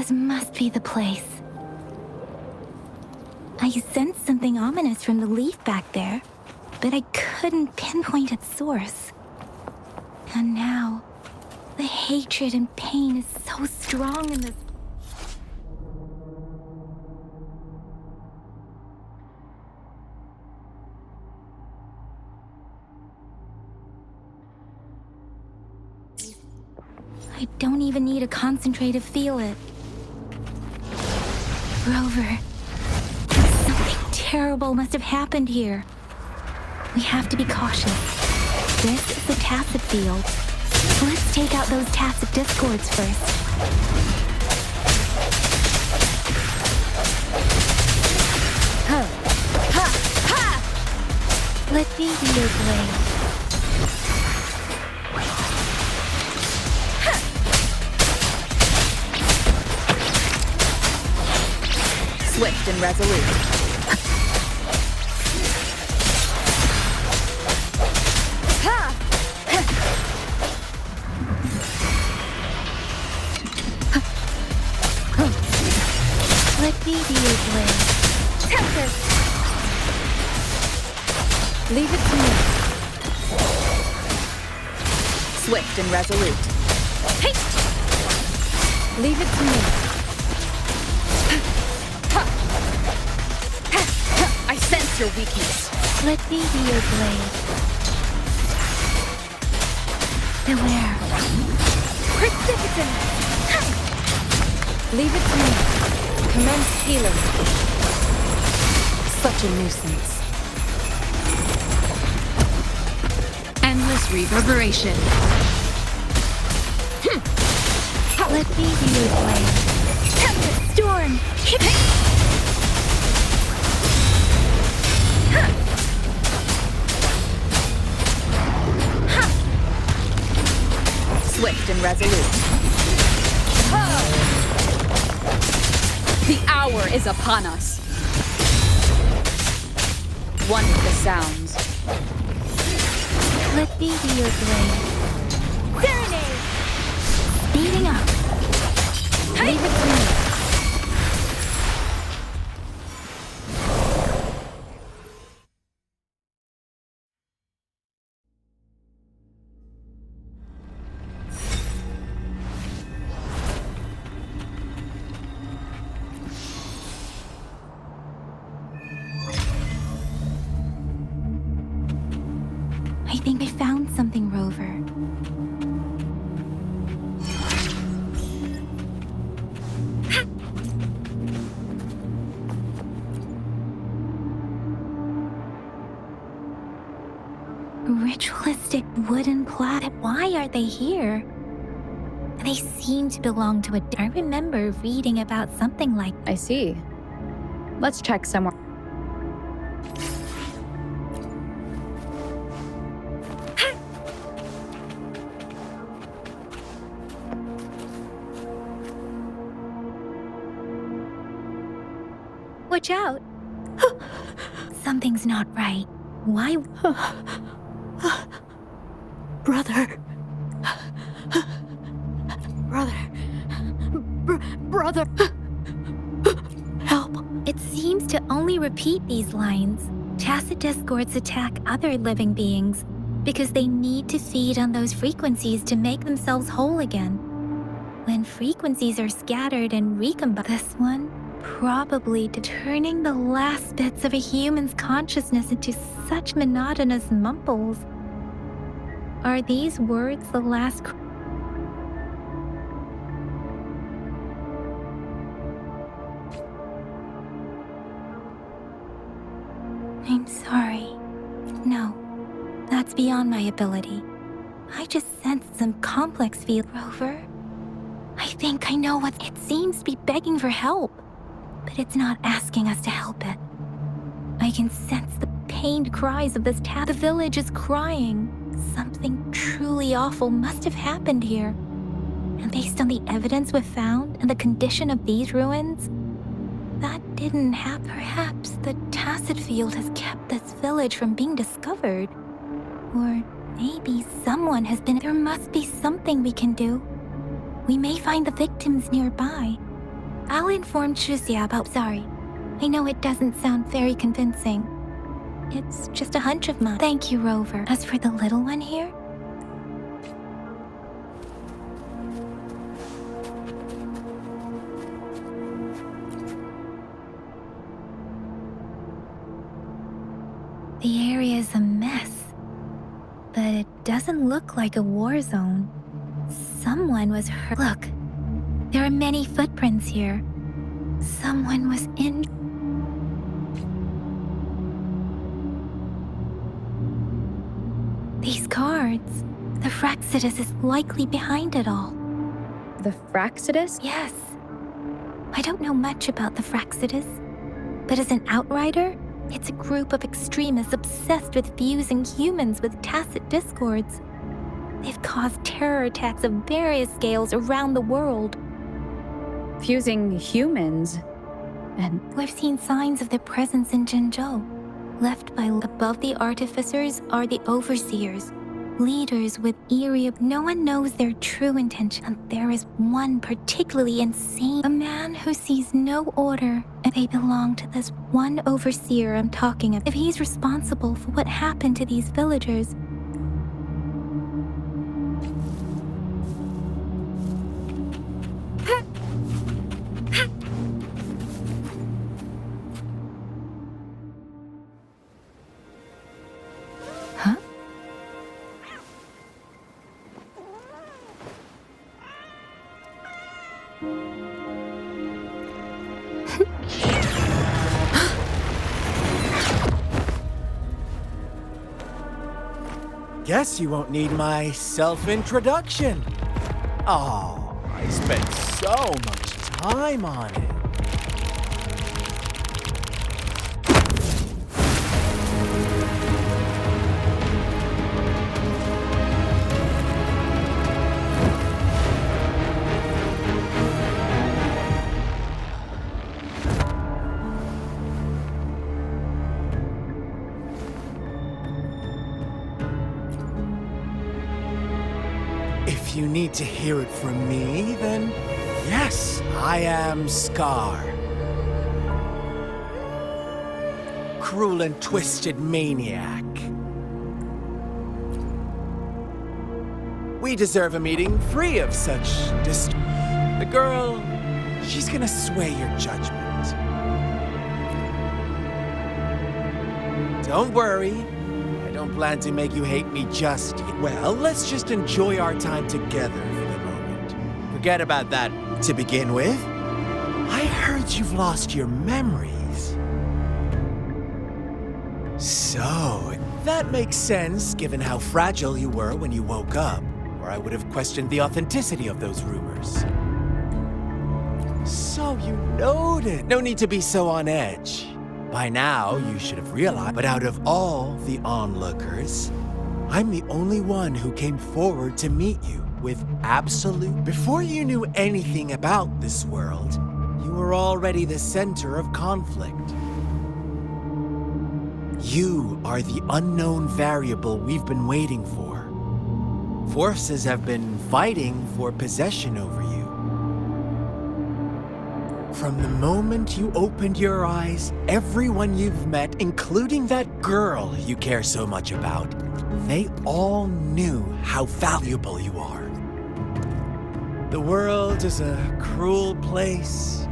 This must be the place. I sensed something ominous from the leaf back there, but I couldn't pinpoint its source. And now, the hatred and pain is so strong in this. I don't even need to concentrate to feel it. Rover, something terrible must have happened here. We have to be cautious. This is the tacit field. Let's take out those tacit discords first. Ha! Ha! Ha! Let me be your blade. Swift and resolute. Let me be your blade. Tempest! Leave it to me. Swift and resolute. Hey! Leave it to me. I sense your weakness. Let me be your blade. Beware. Precipitant! Leave it to me. Commence healing. Such a nuisance. Endless reverberation. Let me be your blade. Tempest storm! Swift and resolute. The hour is upon us. One with the sounds. Let me be your blade. Serenade! Speeding up. Leave it to me. I think I found something, Rover. Ritualistic wooden plaque. Why are they here? They seem to belong to a... I remember reading about something like... I see. Let's check somewhere. Watch out! Something's not right. Why? Brother. Brother. Help. It seems to only repeat these lines. Tacit discords attack other living beings because they need to feed on those frequencies to make themselves whole again. When frequencies are scattered and recombined, this one probably turning the last bits of a human's consciousness into such monotonous mumbles. Are these words the last? I'm sorry. No, that's beyond my ability. I just sensed some complex feel. Rover, I think I know what it seems to be begging for help, but it's not asking us to help it. I can sense the pained cries of this The village is crying. Something truly awful must have happened here. And based on the evidence we've found and the condition of these ruins, that didn't happen. Perhaps the tacit field has kept this village from being discovered. Or maybe someone has been... There must be something we can do. We may find the victims nearby. I'll inform Shusia about sorry. I know it doesn't sound very convincing. It's just a hunch of mine. Thank you, Rover. As for the little one here, the area is a mess, but it doesn't look like a war zone. Someone was hurt. Look, there are many footprints here. Someone was in. These cards. The Fraxidus is likely behind it all. The Fraxidus? Yes. I don't know much about the Fraxidus, but as an outrider, it's a group of extremists obsessed with fusing humans with tacit discords. They've caused terror attacks of various scales around the world. Fusing humans? And We've seen signs of their presence in Jinzhou. Left by above the artificers are the overseers, leaders with eerie. No one knows their true intention. And there is one particularly insane, a man who sees no order, and they belong to this one overseer I'm talking of. If he's responsible for what happened to these villagers, huh? Guess you won't need my self-introduction. Oh, I spent so much time on it. If you need to hear it from me, then yes, I am Scar. Cruel and twisted maniac. We deserve a meeting free of such The girl, she's gonna sway your judgment. Don't worry. I don't plan to make you hate me just yet. Well, let's just enjoy our time together for the moment. Forget about that to begin with. I heard you've lost your memories. So, that makes sense given how fragile you were when you woke up, or I would have questioned the authenticity of those rumors. So you noted. No need to be so on edge. By now, you should have realized, but out of all the onlookers, I'm the only one who came forward to meet you with absolute... Before you knew anything about this world, you were already the center of conflict. You are the unknown variable we've been waiting for. Forces have been fighting for possession over you. From the moment you opened your eyes, everyone you've met, including that girl you care so much about, they all knew how valuable you are. The world is a cruel place.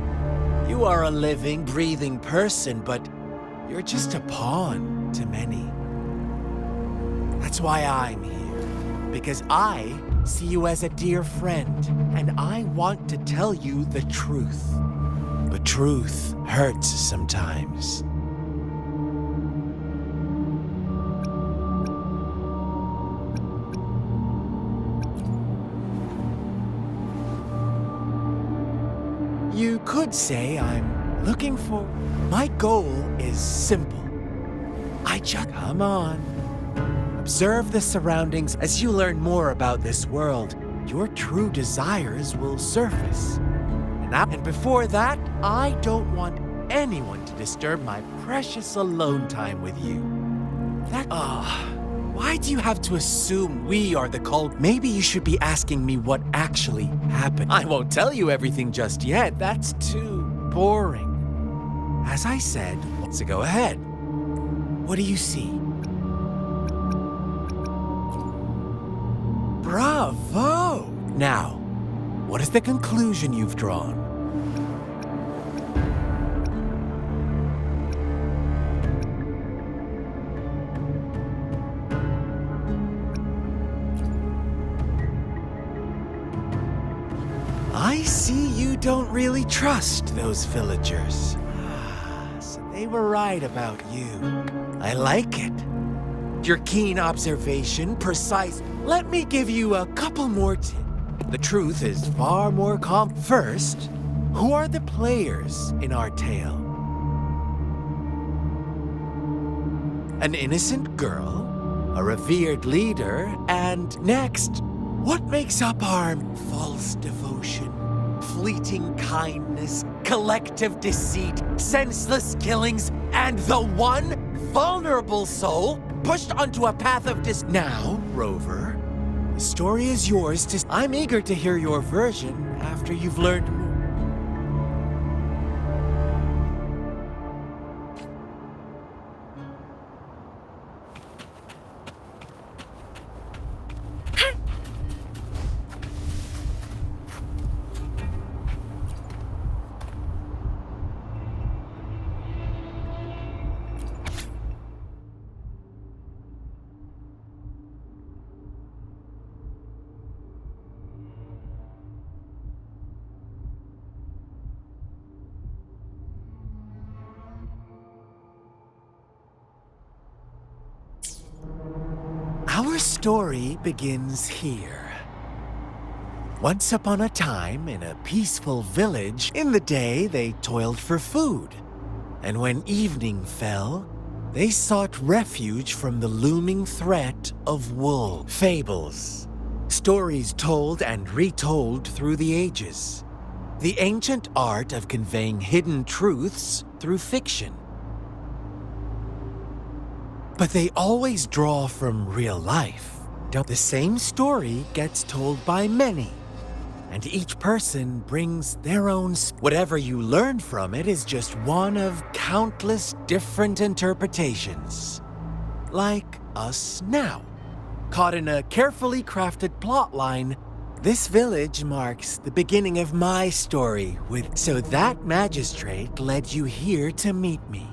You are a living, breathing person, but you're just a pawn to many. That's why I'm here, because I see you as a dear friend, and I want to tell you the truth. But truth hurts sometimes. You could say I'm looking for... My goal is simple. I just... Come on. Observe the surroundings. As you learn more about this world, your true desires will surface. And before that, I don't want anyone to disturb my precious alone time with you. Why do you have to assume we are the cult? Maybe you should be asking me what actually happened. I won't tell you everything just yet. That's too boring. As I said, so go ahead. What do you see? Bravo! Now, what is the conclusion you've drawn? I see you don't really trust those villagers. So they were right about you. I like it. Your keen observation, precise. Let me give you a couple more tips. The truth is far more First, who are the players in our tale? An innocent girl, a revered leader, and next, what makes up our false devotion, fleeting kindness, collective deceit, senseless killings, and the one vulnerable soul pushed onto a path of Now, Rover, the story is yours to... I'm eager to hear your version after you've learned more. Our story begins here. Once upon a time, in a peaceful village, in the day they toiled for food. And when evening fell, they sought refuge from the looming threat of wolves. Fables. Stories told and retold through the ages. The ancient art of conveying hidden truths through fiction. But they always draw from real life. The same story gets told by many, and each person brings their own. Whatever you learn from it is just one of countless different interpretations. Like us now. Caught in a carefully crafted plotline, this village marks the beginning of my story So that magistrate led you here to meet me.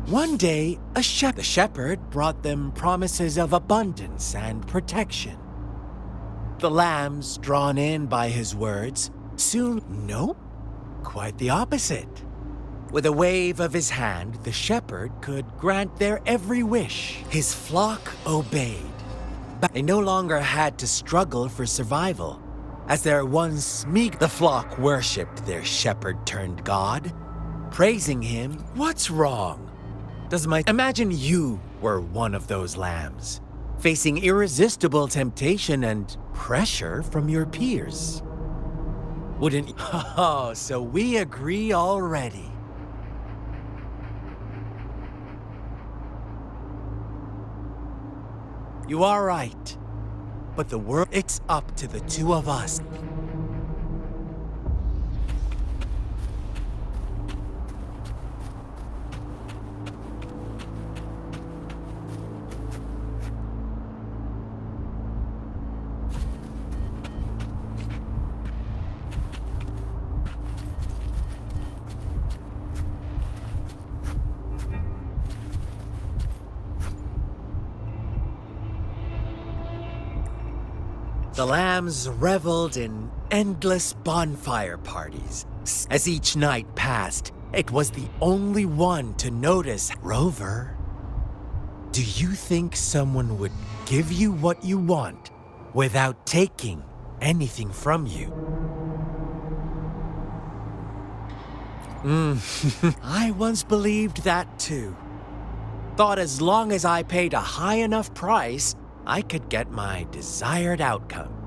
One day, the shepherd brought them promises of abundance and protection. The lambs, drawn in by his words, soon... Nope, quite the opposite. With a wave of his hand, the shepherd could grant their every wish. His flock obeyed. But they no longer had to struggle for survival. As their once the flock worshipped their shepherd-turned-god, praising him. What's wrong? Imagine you were one of those lambs, facing irresistible temptation and pressure from your peers. Wouldn't... Oh, so we agree already. You are right. but the world, it's up to the two of us. The lambs reveled in endless bonfire parties. As each night passed, it was the only one to notice. Rover, do you think someone would give you what you want without taking anything from you? I once believed that too. Thought as long as I paid a high enough price, I could get my desired outcome.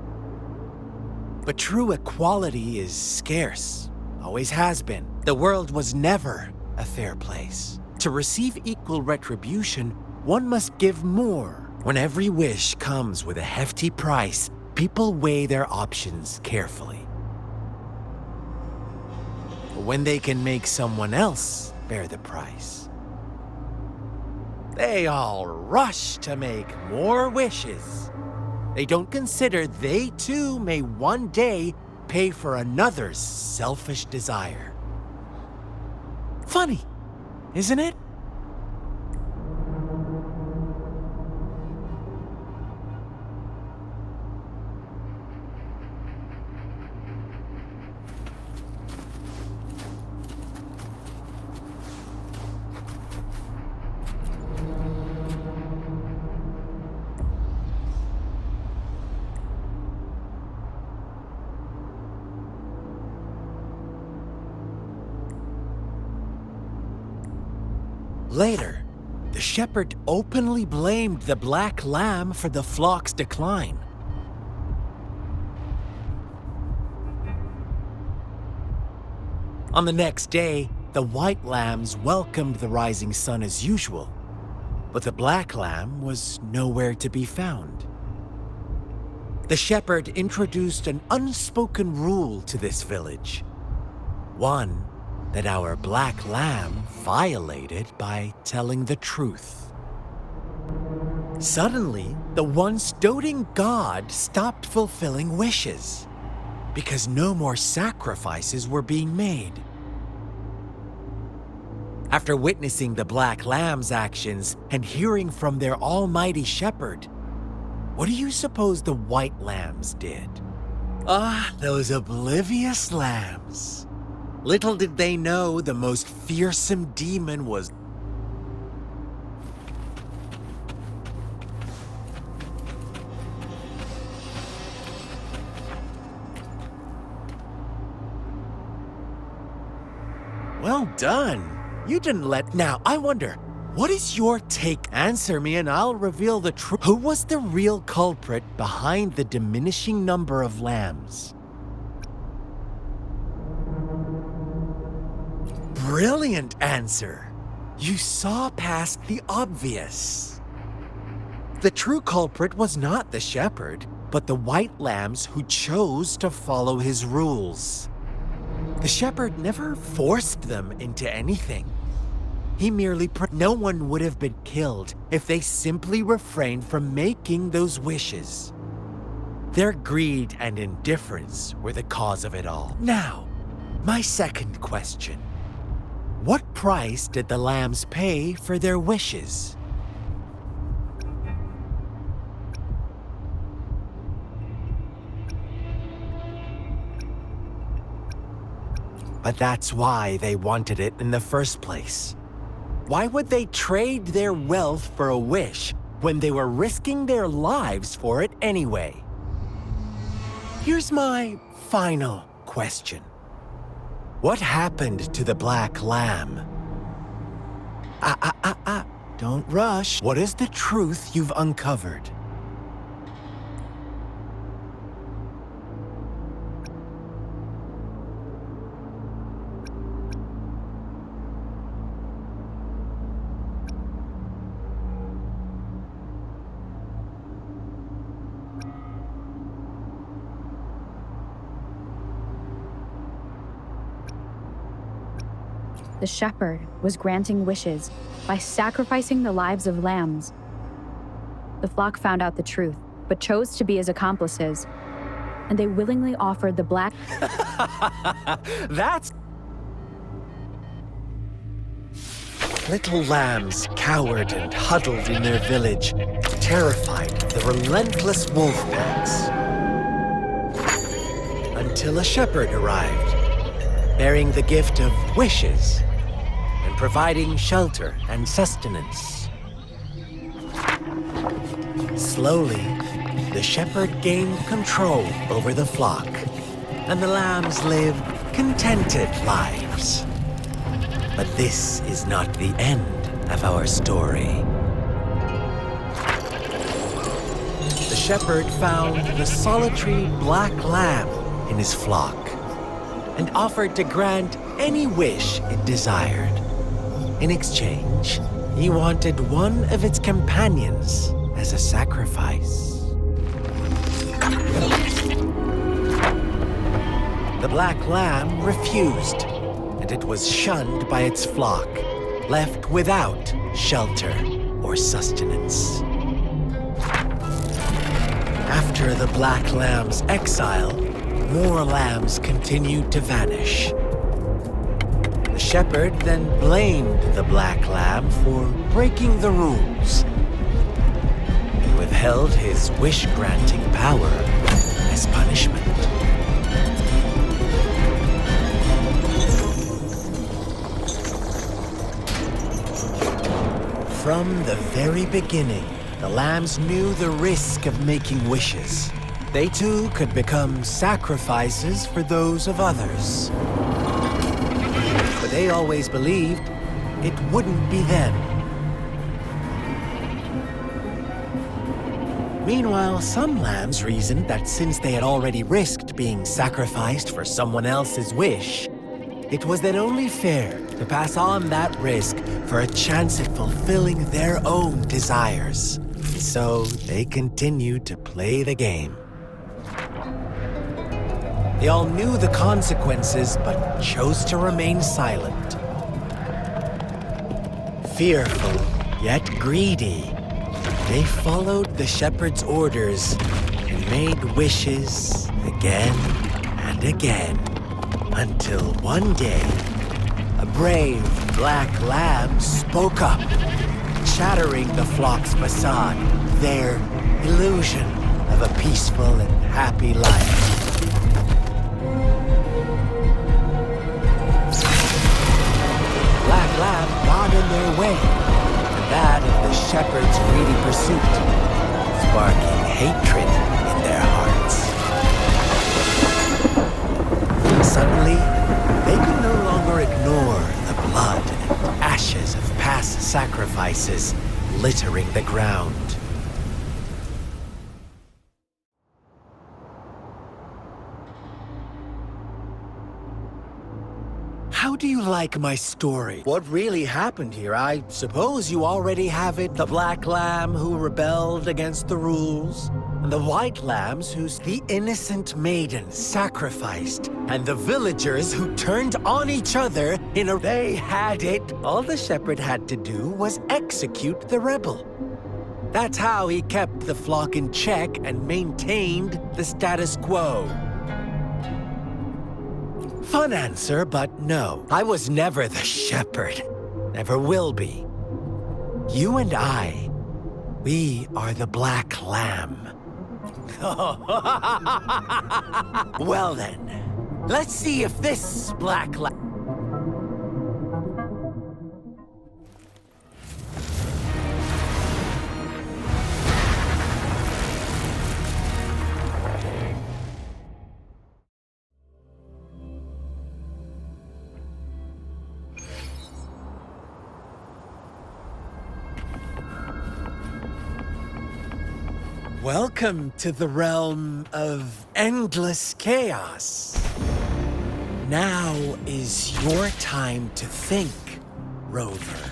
But true equality is scarce, always has been. The world was never a fair place. To receive equal retribution, one must give more. When every wish comes with a hefty price, people weigh their options carefully. But when they can make someone else bear the price, they all rush to make more wishes. They don't consider they too may one day pay for another's selfish desire. Funny, isn't it? Later, the shepherd openly blamed the black lamb for the flock's decline. On the next day, the white lambs welcomed the rising sun as usual, but the black lamb was nowhere to be found. The shepherd introduced an unspoken rule to this village, one that our black lamb violated by telling the truth. Suddenly, the once doting god stopped fulfilling wishes because no more sacrifices were being made. After witnessing the black lamb's actions and hearing from their almighty shepherd, what do you suppose the white lambs did? Those oblivious lambs. Little did they know the most fearsome demon was. Well done. You didn't let. Now, I wonder, what is your take? Answer me and I'll reveal the truth. Who was the real culprit behind the diminishing number of lambs? Brilliant answer. You saw past the obvious. The true culprit was not the shepherd, but the white lambs who chose to follow his rules. The shepherd never forced them into anything. He merely no one would have been killed if they simply refrained from making those wishes. Their greed and indifference were the cause of it all. Now, my second question. What price did the lambs pay for their wishes? But that's why they wanted it in the first place. Why would they trade their wealth for a wish when they were risking their lives for it anyway? Here's my final question. What happened to the black lamb? Don't rush. What is the truth you've uncovered? the shepherd was granting wishes by sacrificing the lives of lambs. The flock found out the truth, but chose to be his accomplices, and they willingly offered the black... That's... Little lambs cowered and huddled in their village, terrified of the relentless wolf packs. Until a shepherd arrived, bearing the gift of wishes and providing shelter and sustenance. Slowly, the shepherd gained control over the flock, and the lambs lived contented lives. But this is not the end of our story. The shepherd found the solitary black lamb in his flock and offered to grant any wish it desired. In exchange, he wanted one of its companions as a sacrifice. The black lamb refused, and it was shunned by its flock, left without shelter or sustenance. After the black lamb's exile, more lambs continued to vanish. The shepherd then blamed the black lamb for breaking the rules. He withheld his wish-granting power as punishment. From the very beginning, the lambs knew the risk of making wishes. They too could become sacrifices for those of others. But they always believed it wouldn't be them. Meanwhile, some lambs reasoned that since they had already risked being sacrificed for someone else's wish, it was then only fair to pass on that risk for a chance at fulfilling their own desires. So they continued to play the game. They all knew the consequences, but chose to remain silent. Fearful, yet greedy, they followed the shepherd's orders and made wishes again and again, until one day, a brave black lamb spoke up, shattering the flock's facade, their illusion of a peaceful and happy life. Black lamb got in their way, and that of the shepherd's greedy pursuit, sparking hatred in their hearts. Suddenly, they could no longer ignore the blood and ashes of past sacrifices littering the ground. How do you like my story? What really happened here? I suppose you already have it. The black lamb who rebelled against the rules, and the white lambs whose the innocent maiden sacrificed, and the villagers who turned on each other in a... They had it. All the shepherd had to do was execute the rebel. That's how he kept the flock in check and maintained the status quo. Fun answer, but no. I was never the shepherd. Never will be. You and I, we are the black lamb. Well then, let's see if this black lamb... Welcome to the realm of endless chaos. Now is your time to think, Rover.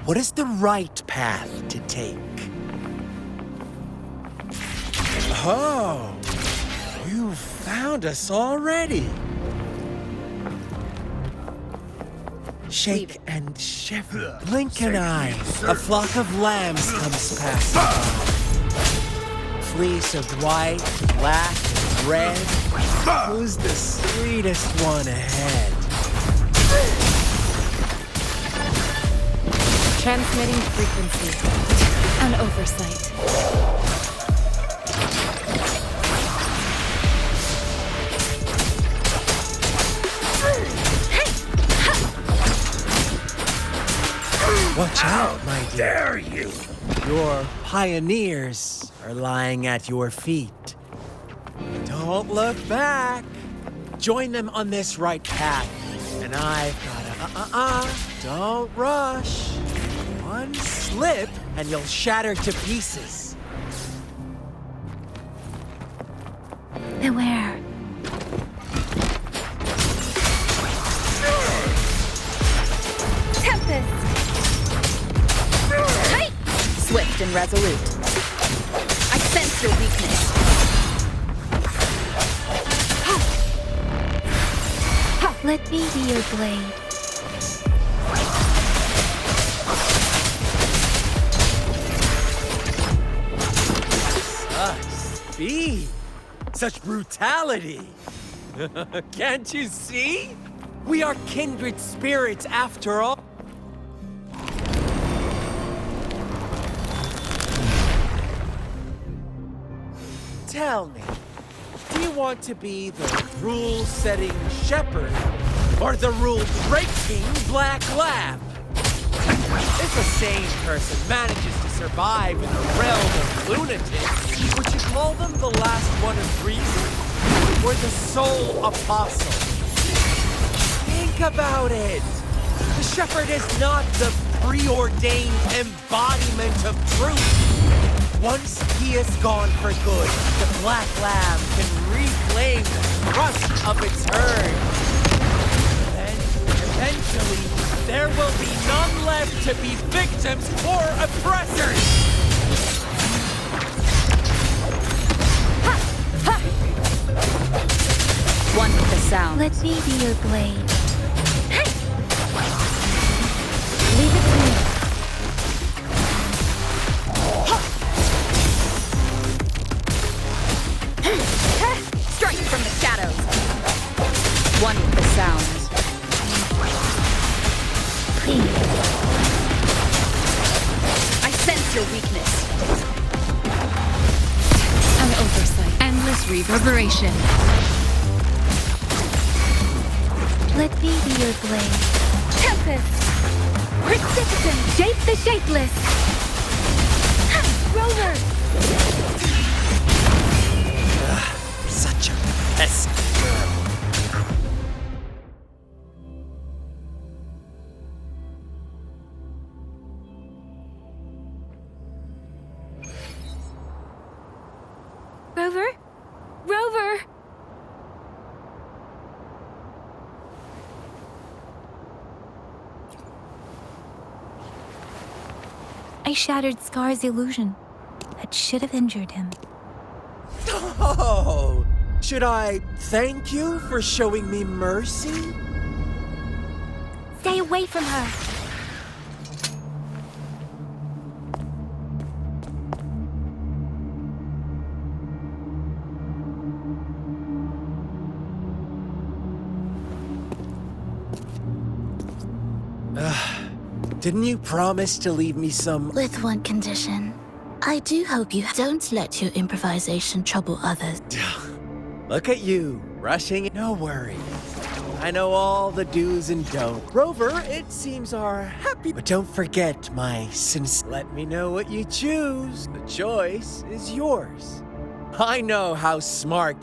What is the right path to take? Oh, you found us already. shake and shiver. Blink an eye, a flock of lambs comes passing by. Fleece of white, black, and red. Who's the sweetest one ahead? Transmitting frequency. An oversight. Watch out, my dear. Dare you? Your pioneers are lying at your feet. Don't look back. Join them on this right path. And I've gotta, don't rush. One slip and you'll shatter to pieces. Beware. Tempest! Hey! Swift and resolute. I sense your weakness. Let me be your blade. Such speed! Such brutality! Can't you see? We are kindred spirits after all. Tell me, do you want to be the rule-setting shepherd or the rule-breaking black lab? If a sane person manages to survive in the realm of lunatics, would you call them the last one of reason or the sole apostle? Think about it. The shepherd is not the preordained embodiment of truth. Once he is gone for good, the black lamb can reclaim the trust of its herd. Then, eventually, there will be none left to be victims or oppressors! One with the sound. Let me be your blade. Leave it to me. Strike from the shadows. One with the sound. Please. I sense your weakness. An oversight. Endless reverberation. Let me be your blade. Tempest! Precipitant! Shape the shapeless! Rover! Such a pesky girl. Rover? Rover! I shattered Scar's illusion. That should have injured him. Oh! Should I thank you for showing me mercy? Stay away from her! Didn't you promise to leave me some... With one condition. I do hope you don't let your improvisation trouble others. Look at you, rushing. No worries. I know all the do's and don'ts. Rover, it seems are happy. But don't forget my Let me know what you choose. The choice is yours. I know how smart